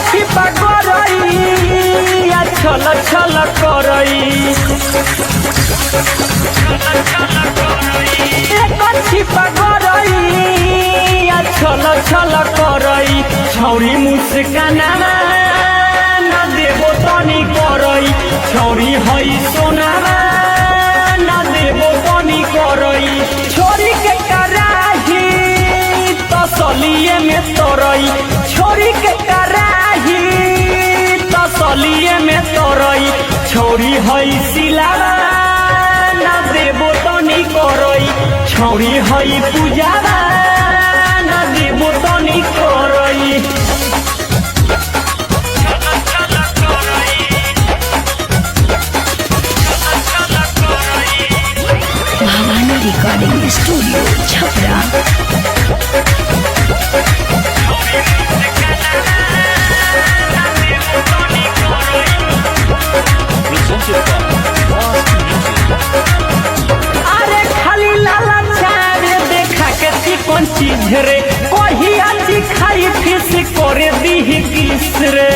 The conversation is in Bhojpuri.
छिपा करई या छल छल करई छिपा करई या छल छल करई छौरी मुस्काना न देबो तनी करई छौरी हई सोनारा न देबो तनी करई छोरी के कराही तसलिए में तोरई छोरी के कराही तसलिए में तोरई छोरी हई सिलारा न देबो तनी करई छौरी हई पूजारा न देबो तनी करई भवानी रिकॉर्डिंग स्टूडियो छपरा। अरे खाली लाला चारे देखा के चिकन चीज रे कही आची खाई फिस करे दी किस रे